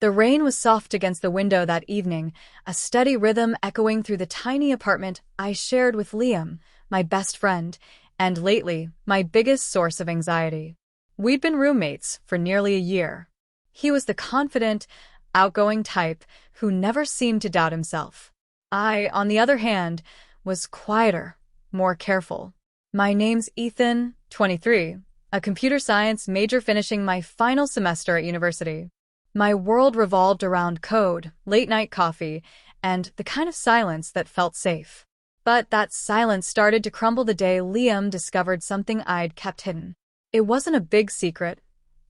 The rain was soft against the window that evening, a steady rhythm echoing through the tiny apartment I shared with Liam, my best friend, and lately, my biggest source of anxiety. We'd been roommates for nearly a year. He was the confident, outgoing type who never seemed to doubt himself. I, on the other hand, was quieter, more careful. My name's Ethan, 23, a computer science major finishing my final semester at university. My world revolved around code, late-night coffee, and the kind of silence that felt safe. But that silence started to crumble the day Liam discovered something I'd kept hidden. It wasn't a big secret,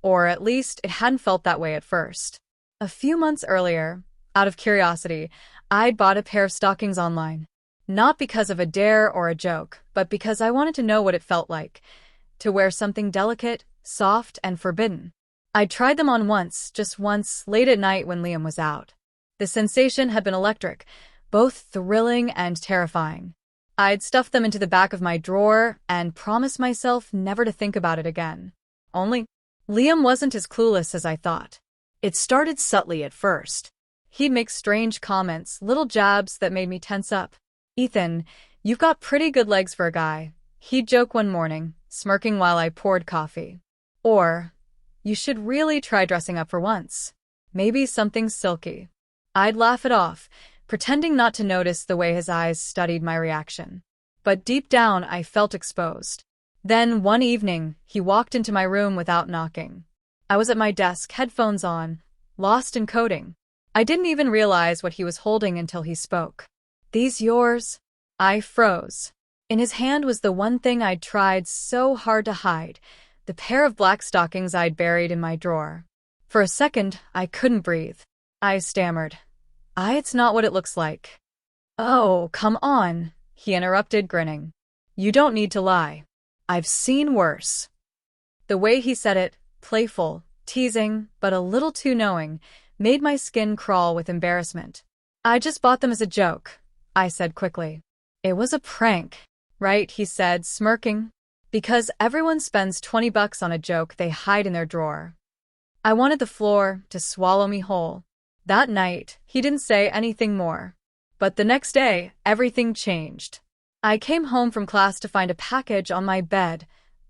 or at least it hadn't felt that way at first. A few months earlier, out of curiosity, I'd bought a pair of stockings online. Not because of a dare or a joke, but because I wanted to know what it felt like to wear something delicate, soft, and forbidden. I tried them on once, just once, late at night when Liam was out. The sensation had been electric, both thrilling and terrifying. I'd stuffed them into the back of my drawer and promised myself never to think about it again. Only, Liam wasn't as clueless as I thought. It started subtly at first. He'd make strange comments, little jabs that made me tense up. "Ethan, you've got pretty good legs for a guy," he'd joke one morning, smirking while I poured coffee. Or, "You should really try dressing up for once. Maybe something silky." I'd laugh it off, pretending not to notice the way his eyes studied my reaction. But deep down, I felt exposed. Then, one evening, he walked into my room without knocking. I was at my desk, headphones on, lost in coding. I didn't even realize what he was holding until he spoke. "These yours?" I froze. In his hand was the one thing I'd tried so hard to hide, the pair of black stockings I'd buried in my drawer. For a second, I couldn't breathe. I stammered, "It's not what it looks like." "Oh, come on," he interrupted, grinning. "You don't need to lie. I've seen worse." The way he said it, playful, teasing, but a little too knowing, made my skin crawl with embarrassment. "I just bought them as a joke," I said quickly. "It was a prank, right?" he said, smirking. "Because everyone spends $20 on a joke they hide in their drawer." I wanted the floor to swallow me whole. That night, he didn't say anything more. But the next day, everything changed. I came home from class to find a package on my bed,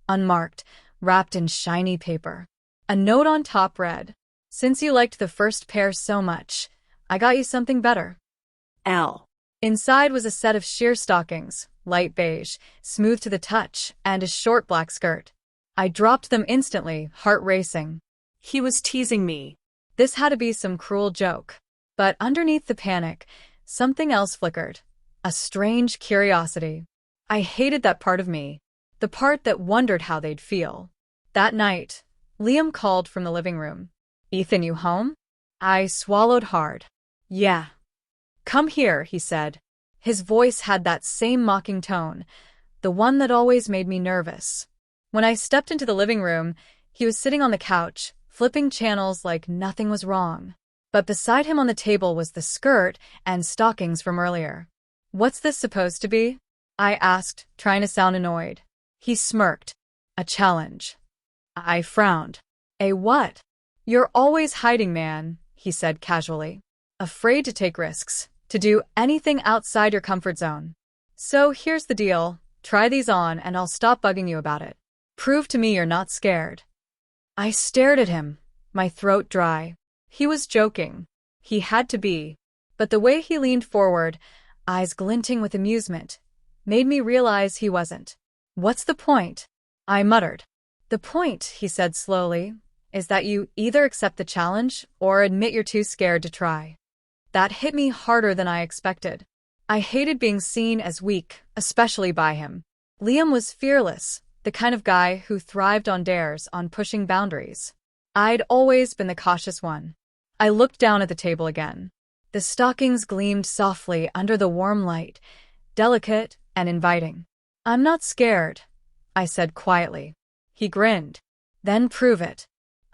unmarked, wrapped in shiny paper. A note on top read, "Since you liked the first pair so much, I got you something better. L." Inside was a set of sheer stockings, light beige, smooth to the touch, and a short black skirt. I dropped them instantly, heart racing. He was teasing me. This had to be some cruel joke. But underneath the panic, something else flickered. A strange curiosity. I hated that part of me. The part that wondered how they'd feel. That night, Liam called from the living room. "Ethan, you home?" I swallowed hard. "Yeah." "Come here," he said. His voice had that same mocking tone, the one that always made me nervous. When I stepped into the living room, he was sitting on the couch, flipping channels like nothing was wrong. But beside him on the table was the skirt and stockings from earlier. "What's this supposed to be?" I asked, trying to sound annoyed. He smirked. "A challenge." I frowned. "A what?" "You're always hiding, man," he said casually. "Afraid to take risks, to do anything outside your comfort zone. So here's the deal. Try these on and I'll stop bugging you about it. Prove to me you're not scared." I stared at him, my throat dry. He was joking. He had to be. But the way he leaned forward, eyes glinting with amusement, made me realize he wasn't. "What's the point?" I muttered. "The point," he said slowly, "is that you either accept the challenge or admit you're too scared to try." That hit me harder than I expected. I hated being seen as weak, especially by him. Liam was fearless, the kind of guy who thrived on dares, on pushing boundaries. I'd always been the cautious one. I looked down at the table again. The stockings gleamed softly under the warm light, delicate and inviting. "I'm not scared," I said quietly. He grinned. "Then prove it."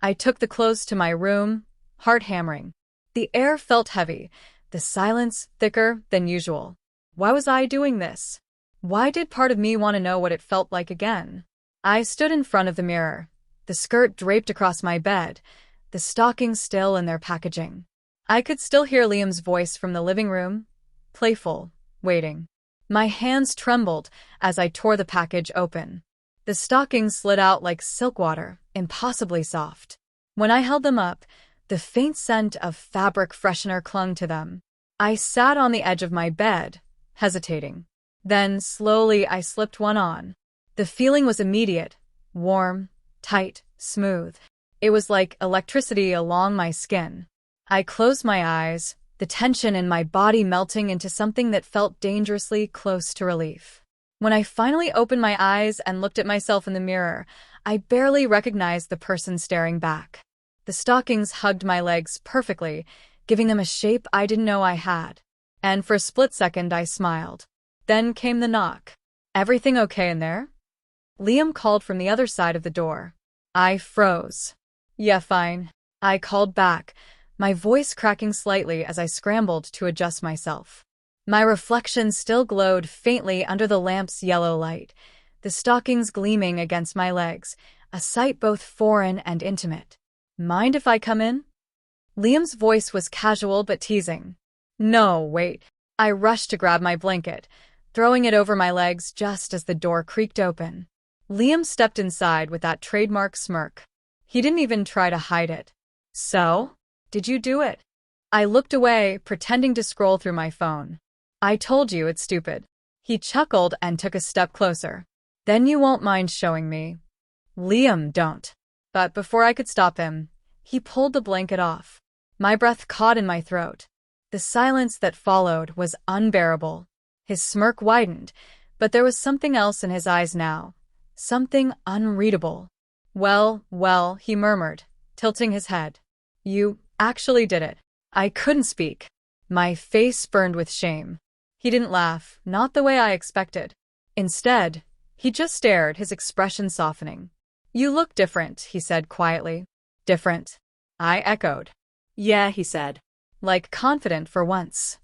I took the clothes to my room, heart hammering. The air felt heavy, the silence thicker than usual. Why was I doing this? Why did part of me want to know what it felt like again? I stood in front of the mirror, the skirt draped across my bed, the stockings still in their packaging. I could still hear Liam's voice from the living room, playful, waiting. My hands trembled as I tore the package open. The stockings slid out like silk water, impossibly soft. When I held them up, the faint scent of fabric freshener clung to them. I sat on the edge of my bed, hesitating. Then, slowly, I slipped one on. The feeling was immediate, warm, tight, smooth. It was like electricity along my skin. I closed my eyes, the tension in my body melting into something that felt dangerously close to relief. When I finally opened my eyes and looked at myself in the mirror, I barely recognized the person staring back. The stockings hugged my legs perfectly, giving them a shape I didn't know I had. And for a split second, I smiled. Then came the knock. "Everything okay in there?" Liam called from the other side of the door. I froze. "Yeah, fine," I called back, my voice cracking slightly as I scrambled to adjust myself. My reflection still glowed faintly under the lamp's yellow light, the stockings gleaming against my legs, a sight both foreign and intimate. "Mind if I come in?" Liam's voice was casual but teasing. "No, wait." I rushed to grab my blanket, throwing it over my legs just as the door creaked open. Liam stepped inside with that trademark smirk. He didn't even try to hide it. "So? Did you do it?" I looked away, pretending to scroll through my phone. "I told you it's stupid." He chuckled and took a step closer. "Then you won't mind showing me." "Liam, don't." But before I could stop him, he pulled the blanket off. My breath caught in my throat. The silence that followed was unbearable. His smirk widened, but there was something else in his eyes now. Something unreadable. Well, he murmured, tilting his head. "You actually did it." I couldn't speak. My face burned with shame. He didn't laugh, not the way I expected. Instead, he just stared, his expression softening. "You look different," he said quietly. "Different?" I echoed. "Yeah," he said. Like confident for once.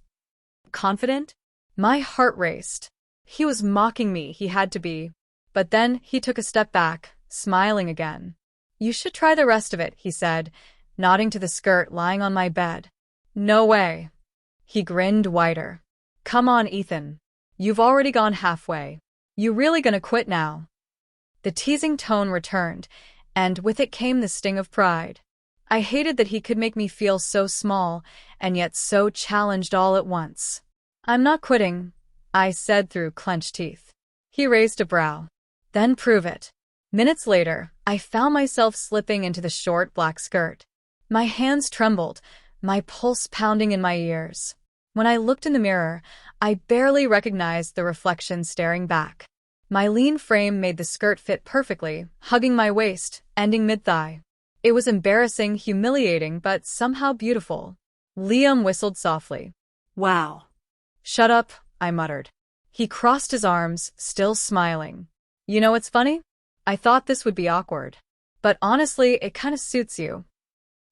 Confident? My heart raced. He was mocking me, he had to be. But then he took a step back, smiling again. "You should try the rest of it," he said, nodding to the skirt lying on my bed. "No way." He grinned wider. "Come on, Ethan. You've already gone halfway. You really gonna quit now?" The teasing tone returned, and with it came the sting of pride. I hated that he could make me feel so small, and yet so challenged all at once. "I'm not quitting," I said through clenched teeth. He raised a brow. "Then prove it." Minutes later, I found myself slipping into the short black skirt. My hands trembled, my pulse pounding in my ears. When I looked in the mirror, I barely recognized the reflection staring back. My lean frame made the skirt fit perfectly, hugging my waist, ending mid-thigh. It was embarrassing, humiliating, but somehow beautiful. Liam whistled softly. "Wow." "Shut up," I muttered. He crossed his arms, still smiling. "You know what's funny? I thought this would be awkward. But honestly, it kind of suits you."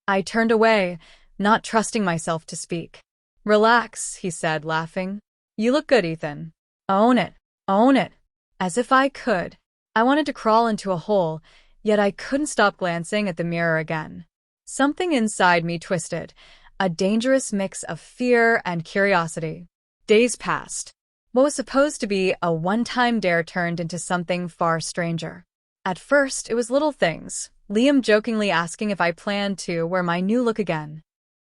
I turned away, not trusting myself to speak. "Relax," he said, laughing. "You look good, Ethan. Own it. Own it." As if I could. I wanted to crawl into a hole, yet I couldn't stop glancing at the mirror again. Something inside me twisted, a dangerous mix of fear and curiosity. Days passed. What was supposed to be a one-time dare turned into something far stranger. At first, it was little things, Liam jokingly asking if I planned to wear my new look again.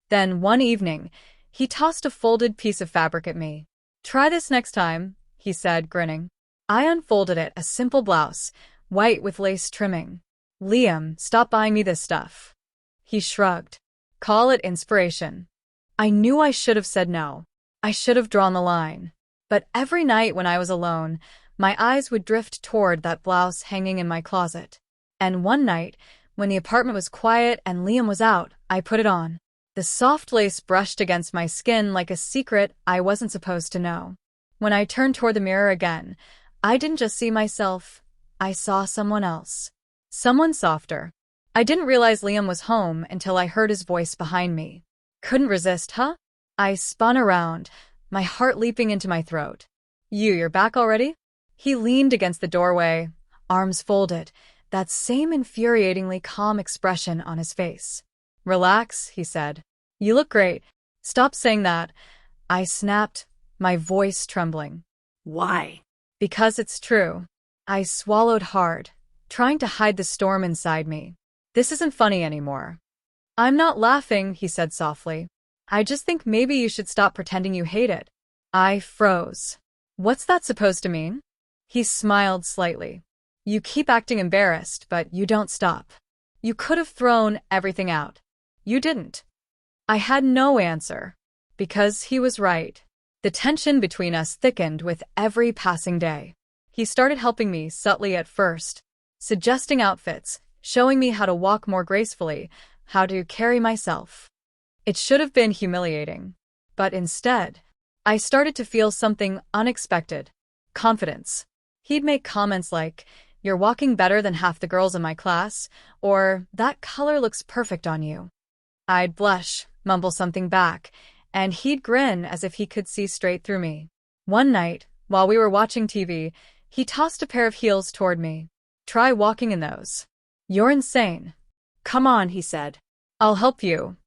Then, one evening, he tossed a folded piece of fabric at me. "Try this next time," he said, grinning. I unfolded it, a simple blouse, white with lace trimming. "Liam, stop buying me this stuff." He shrugged. "Call it inspiration." I knew I should have said no. I should have drawn the line. But every night when I was alone, my eyes would drift toward that blouse hanging in my closet. And one night, when the apartment was quiet and Liam was out, I put it on. The soft lace brushed against my skin like a secret I wasn't supposed to know. When I turned toward the mirror again, I didn't just see myself, I saw someone else. Someone softer. I didn't realize Liam was home until I heard his voice behind me. "Couldn't resist, huh?" I spun around, my heart leaping into my throat. You're back already?" He leaned against the doorway, arms folded, that same infuriatingly calm expression on his face. Relax, he said. You look great. Stop saying that. I snapped, my voice trembling. Why? Because it's true. I swallowed hard, trying to hide the storm inside me. This isn't funny anymore. I'm not laughing, he said softly. I just think maybe you should stop pretending you hate it. I froze. What's that supposed to mean? He smiled slightly. You keep acting embarrassed, but you don't stop. You could have thrown everything out. You didn't. I had no answer. Because he was right. The tension between us thickened with every passing day. He started helping me subtly at first, suggesting outfits, showing me how to walk more gracefully, how to carry myself. It should have been humiliating. But instead, I started to feel something unexpected. Confidence. He'd make comments like, "You're walking better than half the girls in my class," or "That color looks perfect on you." I'd blush, mumble something back, and he'd grin as if he could see straight through me. One night, while we were watching TV, he tossed a pair of heels toward me. "Try walking in those." "You're insane." Come on, he said. "I'll help you."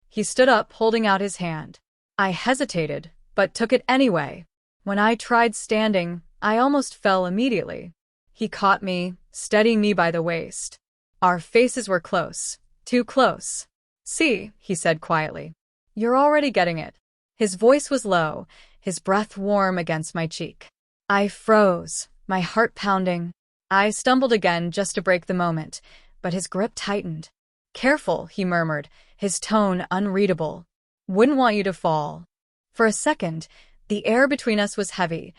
He stood up, holding out his hand. I hesitated, but took it anyway. When I tried standing, I almost fell immediately. He caught me, steadying me by the waist. Our faces were close, too close. "See," he said quietly. "You're already getting it." His voice was low, his breath warm against my cheek. I froze, my heart pounding. I stumbled again just to break the moment, but his grip tightened. "Careful," he murmured, his tone unreadable. "Wouldn't want you to fall." For a second, the air between us was heavy,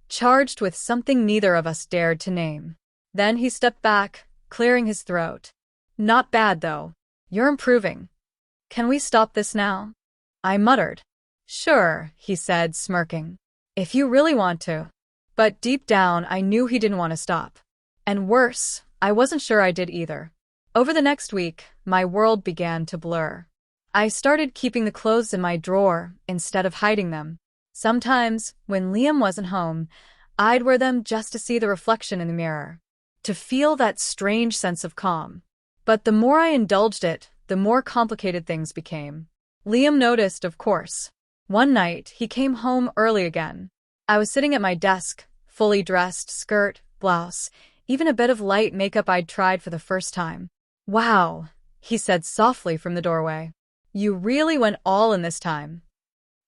charged with something neither of us dared to name. Then he stepped back, clearing his throat. "Not bad, though. You're improving. Can we stop this now?" I muttered. "Sure," he said, smirking. "If you really want to." But deep down, I knew he didn't want to stop. And worse, I wasn't sure I did either. Over the next week, my world began to blur. I started keeping the clothes in my drawer instead of hiding them. Sometimes, when Liam wasn't home, I'd wear them just to see the reflection in the mirror, to feel that strange sense of calm. But the more I indulged it, the more complicated things became. Liam noticed, of course. One night, he came home early again. I was sitting at my desk, fully dressed, skirt, blouse, even a bit of light makeup I'd tried for the first time. "Wow," he said softly from the doorway. "You really went all in this time."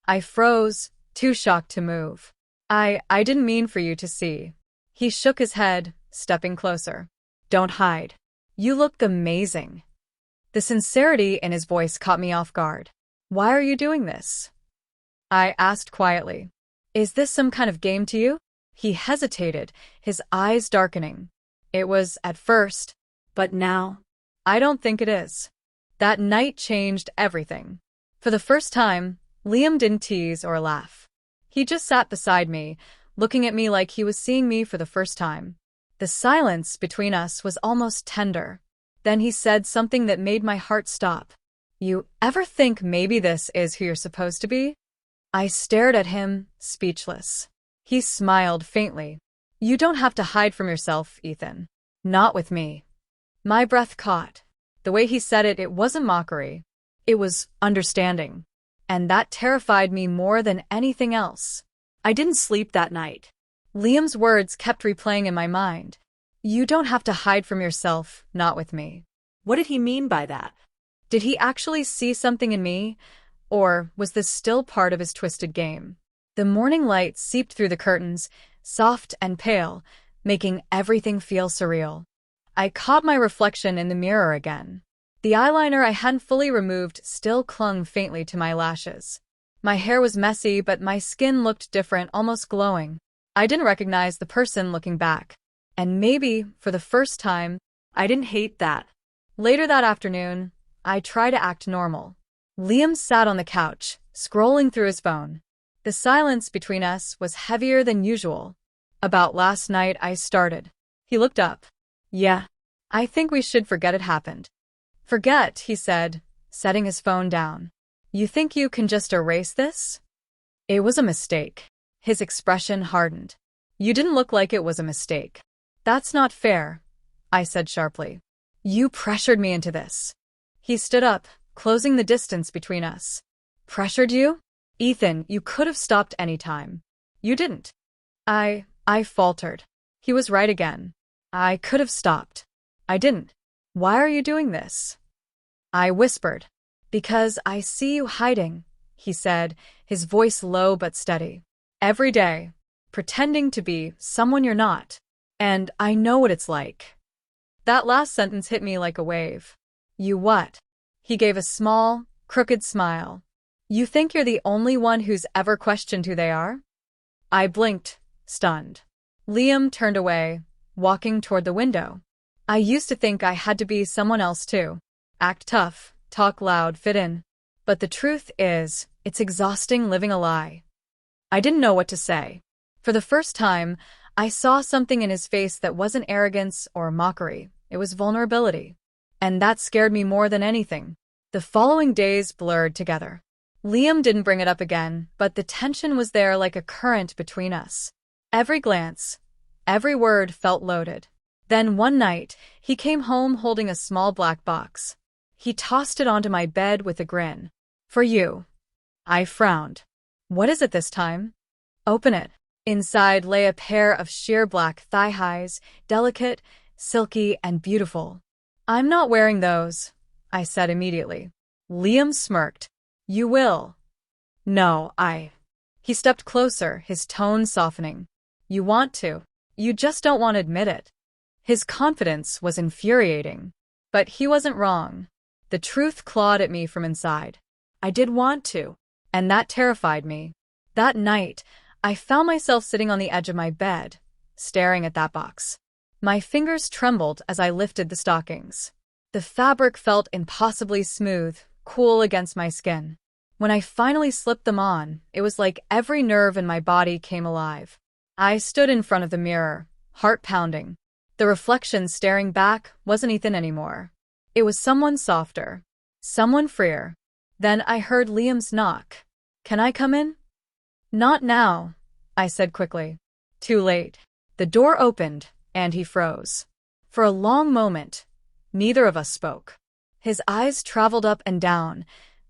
I froze, too shocked to move. I didn't mean for you to see." He shook his head, stepping closer. "Don't hide. You look amazing." The sincerity in his voice caught me off guard. "Why are you doing this?" I asked quietly. "Is this some kind of game to you?" He hesitated, his eyes darkening. "It was at first, but now, I don't think it is." That night changed everything. For the first time, Liam didn't tease or laugh. He just sat beside me, looking at me like he was seeing me for the first time. The silence between us was almost tender. Then he said something that made my heart stop. "You ever think maybe this is who you're supposed to be?" I stared at him, speechless. He smiled faintly. "You don't have to hide from yourself, Ethan. Not with me." My breath caught. The way he said it, it wasn't mockery. It was understanding. And that terrified me more than anything else. I didn't sleep that night. Liam's words kept replaying in my mind. "You don't have to hide from yourself, not with me." What did he mean by that? Did he actually see something in me? Or was this still part of his twisted game? The morning light seeped through the curtains, soft and pale, making everything feel surreal. I caught my reflection in the mirror again. The eyeliner I hadn't fully removed still clung faintly to my lashes. My hair was messy, but my skin looked different, almost glowing. I didn't recognize the person looking back. And maybe, for the first time, I didn't hate that. Later that afternoon, I tried to act normal. Liam sat on the couch, scrolling through his phone. The silence between us was heavier than usual. "About last night," I started. He looked up. "Yeah, I think we should forget it happened." "Forget," he said, setting his phone down. "You think you can just erase this?" "It was a mistake." His expression hardened. "You didn't look like it was a mistake." "That's not fair," I said sharply. "You pressured me into this." He stood up, closing the distance between us. Pressured you? Ethan, you could have stopped any time. You didn't. I faltered. He was right again. I could have stopped. I didn't. Why are you doing this? I whispered. Because I see you hiding, he said, his voice low but steady. Every day, pretending to be someone you're not. And I know what it's like. That last sentence hit me like a wave. You what? He gave a small, crooked smile. You think you're the only one who's ever questioned who they are? I blinked, stunned. Liam turned away, walking toward the window. I used to think I had to be someone else too. Act tough, talk loud, fit in. But the truth is, it's exhausting living a lie. I didn't know what to say. For the first time, I saw something in his face that wasn't arrogance or mockery. It was vulnerability. And that scared me more than anything. The following days blurred together. Liam didn't bring it up again, but the tension was there like a current between us. Every glance, every word felt loaded. Then one night, he came home holding a small black box. He tossed it onto my bed with a grin. For you. I frowned. What is it this time? Open it. Inside lay a pair of sheer black thigh-highs, delicate, silky, and beautiful. I'm not wearing those, I said immediately. Liam smirked. You will. No, He stepped closer, his tone softening. You want to. You just don't want to admit it. His confidence was infuriating. But he wasn't wrong. The truth clawed at me from inside. I did want to, and that terrified me. That night, I found myself sitting on the edge of my bed, staring at that box. My fingers trembled as I lifted the stockings. The fabric felt impossibly smooth, cool against my skin. When I finally slipped them on, it was like every nerve in my body came alive. I stood in front of the mirror, heart pounding. The reflection staring back wasn't Ethan anymore. It was someone softer, someone freer. Then I heard Liam's knock. Can I come in? Not now, I said quickly. Too late. The door opened, and he froze. For a long moment, neither of us spoke. His eyes traveled up and down,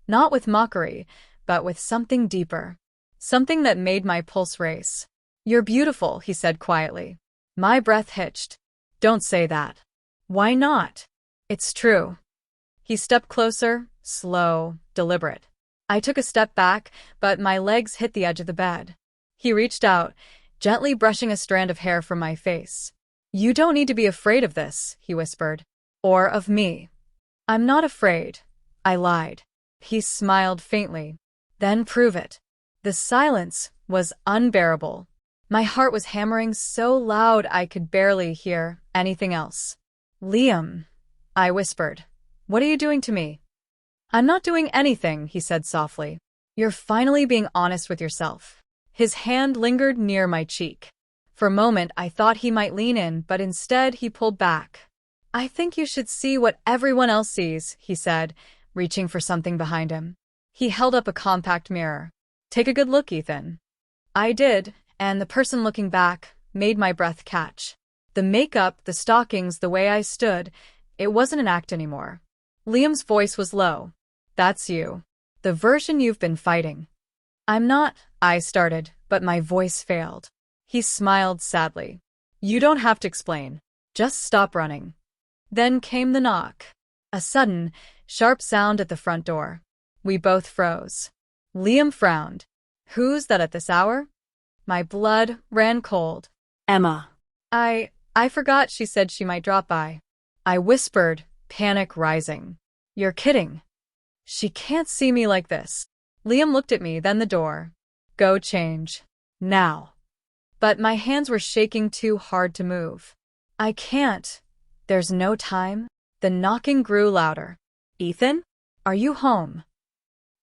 not with mockery, but with something deeper. Something that made my pulse race. You're beautiful, he said quietly. My breath hitched. Don't say that. Why not? It's true. He stepped closer, slow, deliberate. I took a step back, but my legs hit the edge of the bed. He reached out, gently brushing a strand of hair from my face. You don't need to be afraid of this, he whispered. Or of me. I'm not afraid. I lied. He smiled faintly. Then prove it. The silence was unbearable. My heart was hammering so loud I could barely hear anything else. Liam, I whispered. What are you doing to me? I'm not doing anything, he said softly. You're finally being honest with yourself. His hand lingered near my cheek. For a moment, I thought he might lean in, but instead he pulled back. I think you should see what everyone else sees, he said, reaching for something behind him. He held up a compact mirror. Take a good look, Ethan. I did, and the person looking back made my breath catch. The makeup, the stockings, the way I stood, it wasn't an act anymore. Liam's voice was low. That's you. The version you've been fighting. I'm not, I started, but my voice failed. He smiled sadly. You don't have to explain. Just stop running. Then came the knock. A sudden, sharp sound at the front door. We both froze. Liam frowned. Who's that at this hour? My blood ran cold. Emma. I forgot she said she might drop by. I whispered, panic rising. You're kidding. She can't see me like this. Liam looked at me, then the door. Go change. Now. But my hands were shaking too hard to move. I can't. There's no time. The knocking grew louder. Ethan? Are you home?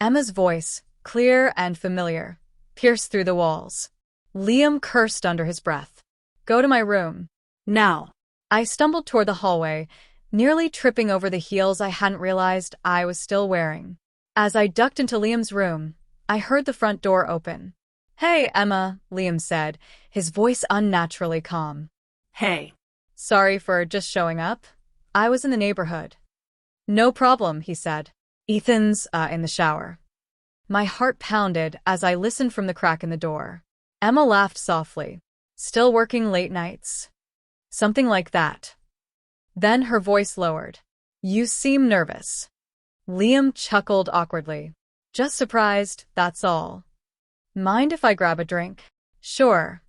Emma's voice, clear and familiar, pierced through the walls. Liam cursed under his breath. Go to my room. Now. I stumbled toward the hallway, nearly tripping over the heels I hadn't realized I was still wearing. As I ducked into Liam's room, I heard the front door open. Hey, Emma, Liam said, his voice unnaturally calm. Hey. Sorry for just showing up. I was in the neighborhood. No problem, he said. Ethan's in the shower. My heart pounded as I listened from the crack in the door. Emma laughed softly. Still working late nights? Something like that. Then her voice lowered. You seem nervous. Liam chuckled awkwardly. Just surprised, that's all. Mind if I grab a drink? Sure.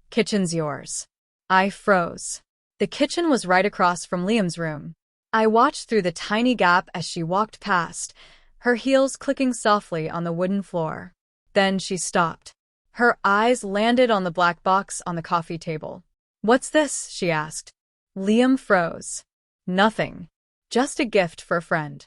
Kitchen's yours. I froze. The kitchen was right across from Liam's room. I watched through the tiny gap as she walked past, her heels clicking softly on the wooden floor. Then she stopped. Her eyes landed on the black box on the coffee table. What's this? She asked. Liam froze. Nothing. Just a gift for a friend.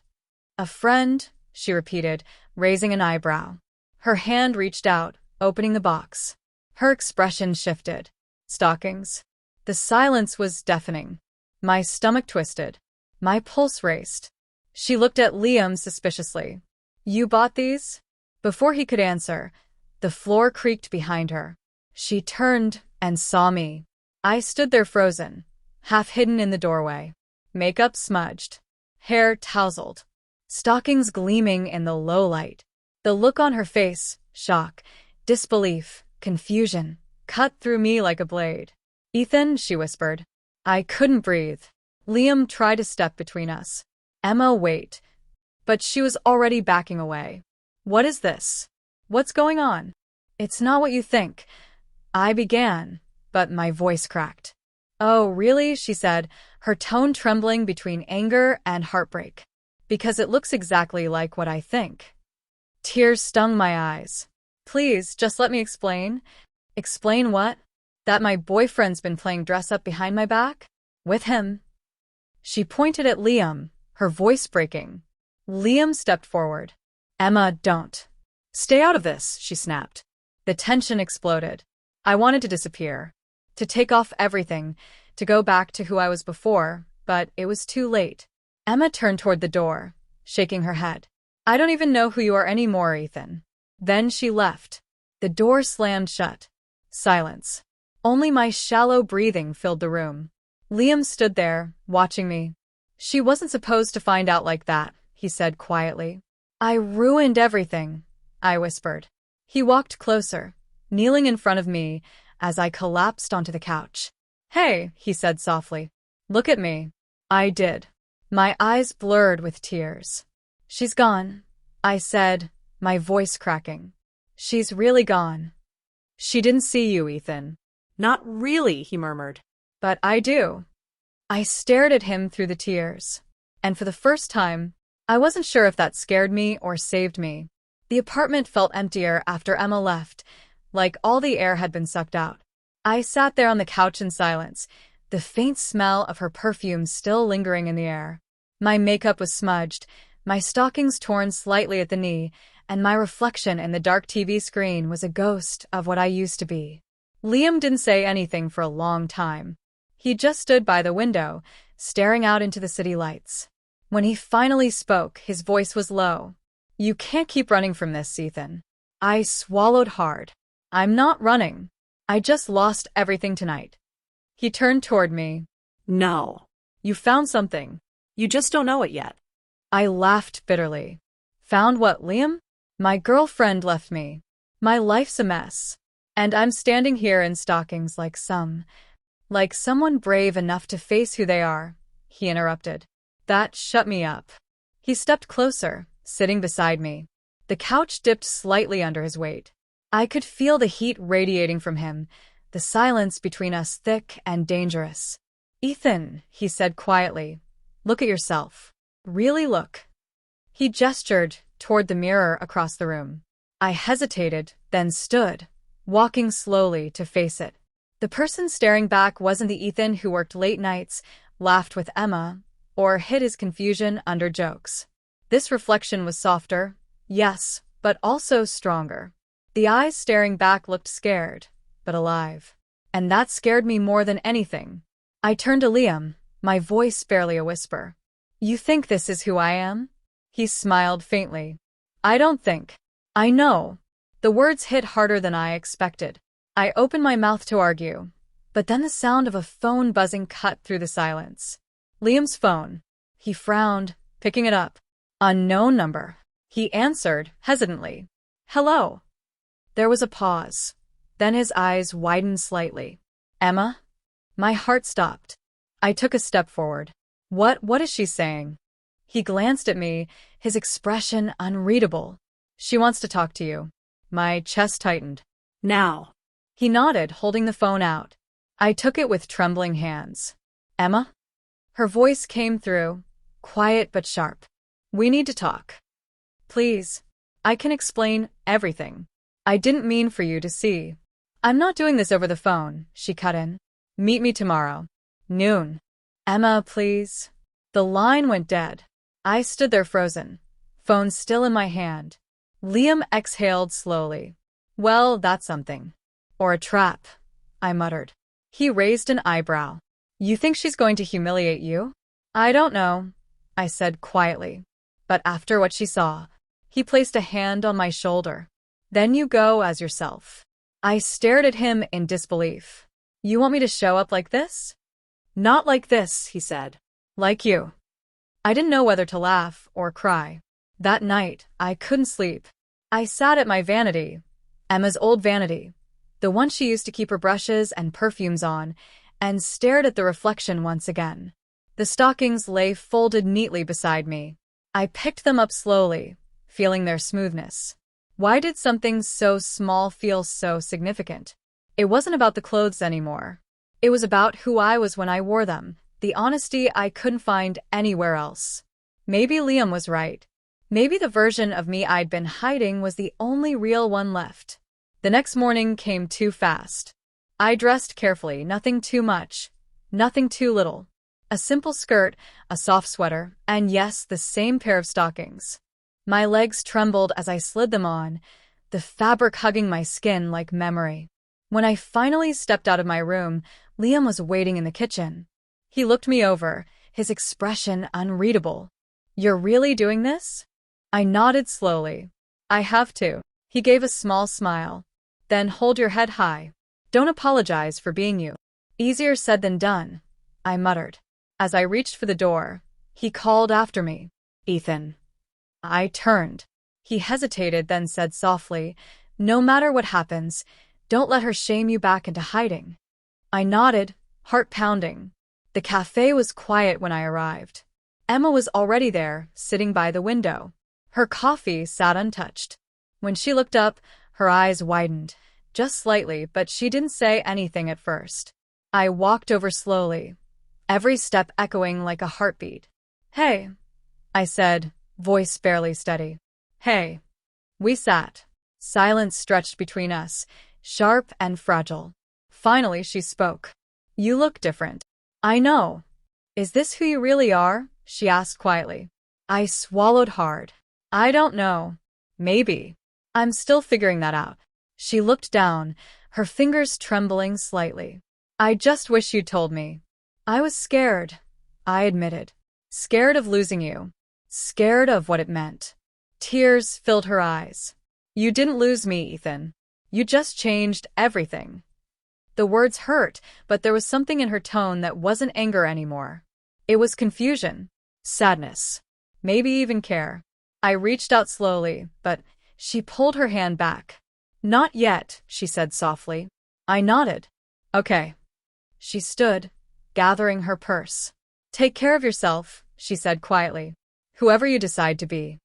A friend? She repeated, raising an eyebrow. Her hand reached out, opening the box. Her expression shifted. Stockings? The silence was deafening. My stomach twisted. My pulse raced. She looked at Liam suspiciously. You bought these? Before he could answer, the floor creaked behind her. She turned and saw me. I stood there frozen, half hidden in the doorway. Makeup smudged. Hair tousled. Stockings gleaming in the low light. The look on her face, shock, disbelief, confusion, cut through me like a blade. Ethan, she whispered. I couldn't breathe. Liam tried to step between us. Emma, wait. But she was already backing away. What is this? What's going on? It's not what you think. I began, but my voice cracked. Oh, really? She said, her tone trembling between anger and heartbreak. Because it looks exactly like what I think. Tears stung my eyes. Please, just let me explain. Explain what? That my boyfriend's been playing dress-up behind my back? With him. She pointed at Liam, her voice breaking. Liam stepped forward. Emma, don't. Stay out of this, she snapped. The tension exploded. I wanted to disappear. To take off everything, to go back to who I was before, but it was too late. Emma turned toward the door, shaking her head. I don't even know who you are anymore, Ethan. Then she left. The door slammed shut. Silence. Only my shallow breathing filled the room. Liam stood there, watching me. She wasn't supposed to find out like that, he said quietly. I ruined everything, I whispered. He walked closer, kneeling in front of me as I collapsed onto the couch. Hey, he said softly. Look at me. I did. My eyes blurred with tears. She's gone, I said, my voice cracking. She's really gone. She didn't see you, Ethan. Not really, he murmured. But I do. I stared at him through the tears. And for the first time, I wasn't sure if that scared me or saved me. The apartment felt emptier after Emma left, like all the air had been sucked out. I sat there on the couch in silence, the faint smell of her perfume still lingering in the air. My makeup was smudged, my stockings torn slightly at the knee, and my reflection in the dark TV screen was a ghost of what I used to be. Liam didn't say anything for a long time. He just stood by the window, staring out into the city lights. When he finally spoke, his voice was low. You can't keep running from this, Ethan. I swallowed hard. I'm not running. I just lost everything tonight. He turned toward me. No. You found something. You just don't know it yet. I laughed bitterly. Found what, Liam? My girlfriend left me. My life's a mess. And I'm standing here in stockings like someone brave enough to face who they are, he interrupted. That shut me up. He stepped closer, sitting beside me. The couch dipped slightly under his weight. I could feel the heat radiating from him, the silence between us thick and dangerous. Ethan, he said quietly, look at yourself. Really look. He gestured toward the mirror across the room. I hesitated, then stood, walking slowly to face it. The person staring back wasn't the Ethan who worked late nights, laughed with Emma, or hid his confusion under jokes. This reflection was softer, yes, but also stronger. The eyes staring back looked scared, but alive. And that scared me more than anything. I turned to Liam, my voice barely a whisper. You think this is who I am? He smiled faintly. I don't think. I know. The words hit harder than I expected. I opened my mouth to argue, but then the sound of a phone buzzing cut through the silence. Liam's phone. He frowned, picking it up. Unknown number. He answered hesitantly. Hello. There was a pause. Then his eyes widened slightly. Emma? My heart stopped. I took a step forward. What is she saying? He glanced at me, his expression unreadable. She wants to talk to you. My chest tightened. Now. He nodded, holding the phone out. I took it with trembling hands. Emma? Her voice came through, quiet but sharp. We need to talk. Please. I can explain everything. I didn't mean for you to see. I'm not doing this over the phone, she cut in. Meet me tomorrow. Noon. Emma, please. The line went dead. I stood there frozen, phone still in my hand. Liam exhaled slowly. Well, that's something. Or a trap, I muttered. He raised an eyebrow. You think she's going to humiliate you? I don't know, I said quietly. But after what she saw, he placed a hand on my shoulder. Then you go as yourself. I stared at him in disbelief. You want me to show up like this? Not like this, he said. Like you. I didn't know whether to laugh or cry. That night, I couldn't sleep. I sat at my vanity, Emma's old vanity, the one she used to keep her brushes and perfumes on, and stared at the reflection once again. The stockings lay folded neatly beside me. I picked them up slowly, feeling their smoothness. Why did something so small feel so significant? It wasn't about the clothes anymore. It was about who I was when I wore them, the honesty I couldn't find anywhere else. Maybe Liam was right. Maybe the version of me I'd been hiding was the only real one left. The next morning came too fast. I dressed carefully, nothing too much, nothing too little. A simple skirt, a soft sweater, and yes, the same pair of stockings. My legs trembled as I slid them on, the fabric hugging my skin like memory. When I finally stepped out of my room, Liam was waiting in the kitchen. He looked me over, his expression unreadable. You're really doing this? I nodded slowly. I have to. He gave a small smile. Then hold your head high. Don't apologize for being you. Easier said than done, I muttered. As I reached for the door, he called after me. Ethan. I turned. He hesitated, then said softly, no matter what happens, don't let her shame you back into hiding. I nodded, heart pounding. The cafe was quiet when I arrived. Emma was already there, sitting by the window. Her coffee sat untouched. When she looked up, her eyes widened, just slightly, but she didn't say anything at first. I walked over slowly, every step echoing like a heartbeat. Hey, I said, voice barely steady. Hey. We sat. Silence stretched between us, sharp and fragile. Finally, she spoke. You look different. I know. Is this who you really are? She asked quietly. I swallowed hard. I don't know. Maybe. I'm still figuring that out. She looked down, her fingers trembling slightly. I just wish you'd told me. I was scared, I admitted. Scared of losing you. Scared of what it meant. Tears filled her eyes. You didn't lose me, Ethan. You just changed everything. The words hurt, but there was something in her tone that wasn't anger anymore. It was confusion, sadness, maybe even care. I reached out slowly, but she pulled her hand back. Not yet, she said softly. I nodded. Okay. She stood, gathering her purse. Take care of yourself, she said quietly. Whoever you decide to be.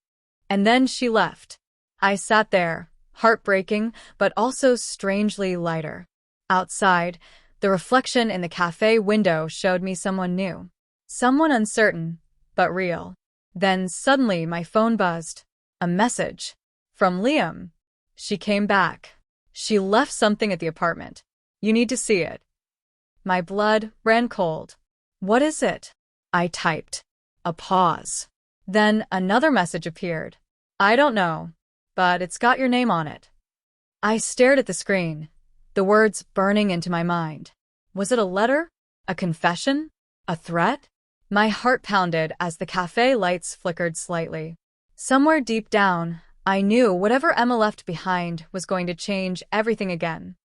And then she left. I sat there, heartbreaking, but also strangely lighter. Outside, the reflection in the cafe window showed me someone new. Someone uncertain, but real. Then suddenly my phone buzzed. A message. From Liam. She came back. She left something at the apartment. You need to see it. My blood ran cold. What is it? I typed. A pause. Then another message appeared. I don't know, but it's got your name on it. I stared at the screen, the words burning into my mind. Was it a letter? A confession? A threat? My heart pounded as the cafe lights flickered slightly. Somewhere deep down, I knew whatever Emma left behind was going to change everything again.